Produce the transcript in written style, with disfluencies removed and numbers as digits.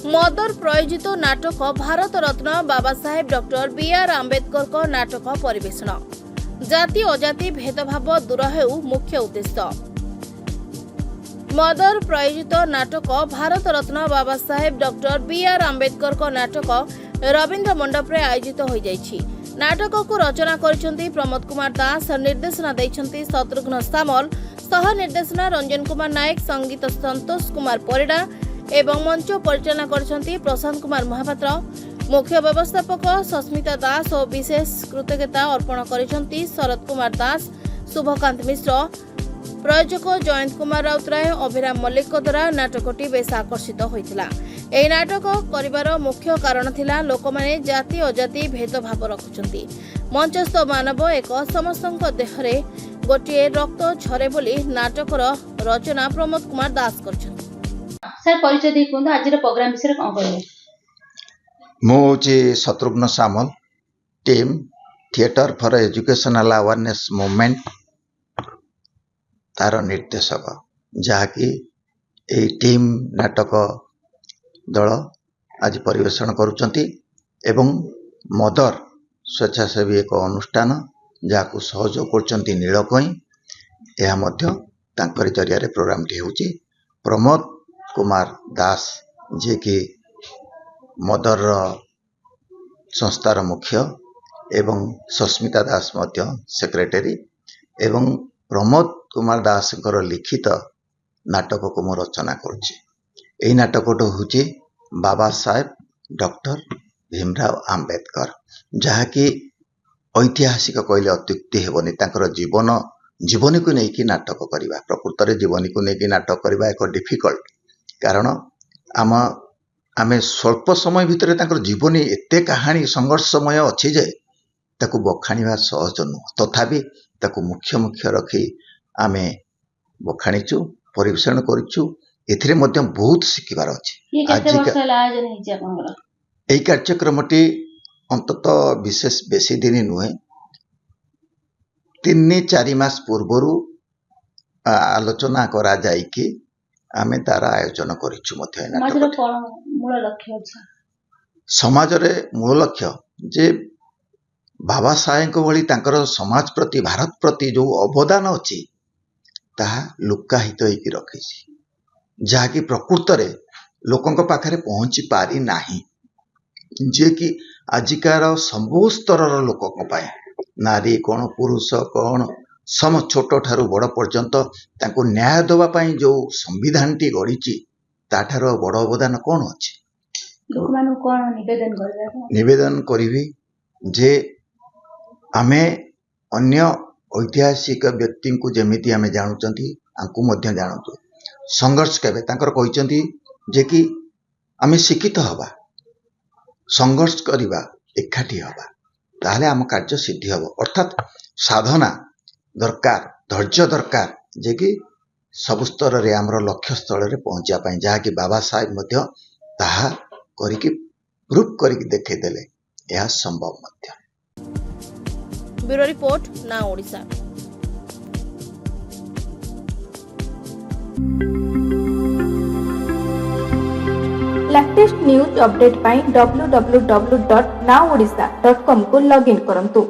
Mother प्रायोजित नाटक Bharat Ratna Baba Saheb doctor B R. Ambedkar को नाटक परिवेषण जाति अजाति भेदभाव दूर हेउ मुख्य उद्देश्य। मदर प्रायोजित नाटक भारत रत्न बाबा साहेब डॉक्टर बी.आर. आंबेडकर को नाटक रवींद्र मंडप रे आयोजित हो जाइछि। नाटक को रचना करिसेंती प्रमोद कुमार दास, निर्देशना दैछंती शत्रुघ्न सामल, सह निर्देशना रंजन कुमार नायक, संगीत संतोष कुमार परिडा एवं मंच परिचालना करिसेंती प्रशांत कुमार महापात्र। मुख्य व्यवस्थापक सस्मिता दास और विशेष कृतज्ञता अर्पण करिसेंती शरद कुमार दास, शुभकांत मिश्र, प्रयोजक जयंत कुमार राउतराय, अभिराम मल्लिक द्वारा नाटकटी बेस आकर्षित होइतिला। एही नाटक करिवार मुख्य कारण थिला लोकमाने जाति अजाति भेदभाव रखुचंती। मंचस्थ मानव एक समस्तक देहरे गोटे रक्त झरे बोली नाटकर रचना प्रमोद कुमार दास करछंती। सर परिचय दे कोन आज प्रोग्राम विषय कोन कहले? मो जे Shatrughan Samal, team theatre for educational awareness movement तार निर्देशक, जहाँकि ए टीम नाटक दल आज परिवेषण करुचंती एवं मदर स्वेच्छासेवी एक अनुष्ठान जहाँ सहयोग करचंती नीलकई। यह मध्य तांकरी जरिया प्रोग्राम टी होची। प्रमोद कुमार दास जे कि मदर संस्थार मुख्य एवं सस्मिता दास मध्य सेक्रेटरी एवं प्रमोद कुमार दास लिखित नाटक को मु रचना करुच्ची। यही नाटक हूँ बाबा साहेब डॉक्टर भीमराव आंबेडकर, जहाँकि ऐतिहासिक कहले अत्युक्ति हेबनी। तांकर जीवनी को लेकिन नाटक करवा, प्रकृत में जीवनी को लेकिन नाटक करवा एक डिफिकल्ट, कारण आम स्वल्प समय भितर तांकर जीवनी एते कहानी संघर्षमय अच्छी जे ताकू बखाणीवा सहज नुह। तथापि ताकू मुख्य मुख्य रखी आमे बखाणीचु, परिवेषण करिचु। एथिरे मध्य बहुत शिखिबार अछि। यही कार्यक्रमटी अंततः विशेष बेसी दिन नुहे, 3-4 मास पूर्वरु आलोचना करा जाई कि आमे तार आयोजन करिचु। समाज रे मूल लक्ष्य जे बाबा साहेब भली तांकर समाज प्रति भारत प्रति जो अवदान अछि ताहा लुकाहित होइकी रखिछि, जहाँकि प्रकृत रे लोकंक पाखरे पहुंची पारी नाही। जे कि आजिकार सबु स्तर लोकंक पाए, नारी कौन पुरुष कौन सम छोट ठारू बड़ पर्यंत तांको न्याय देवा पाई जो संविधान टी गढ़ी ताठार बड़ अवदान कौन अछि? निवेदन करी जे आमे अन्य ऐतिहासिक व्यक्ति को जमीती आमे जानुचंती आंकु मध्य जानतु। संघर्ष केबे तांकर कहिचंती जे कि आमे शिक्षित हवा, संघर्ष करिबा, एकाठी हवा, ताहले आम कार्य सिद्धि हबो। अर्थात साधना दरकार, धैर्य दरकार, जे कि सब स्तर रे हमर लक्ष्य स्थल रे पहुंचा पाई, जहा कि बाबा साहेब मध्य ताहा करिकि प्रूफ करिकि देखै देले यह संभव मध्य। ब्यूरो रिपोर्ट ना ओडिशा। लेटेस्ट न्यूज अपडेट पाई www.naodisha.com को लॉगिन करंतु।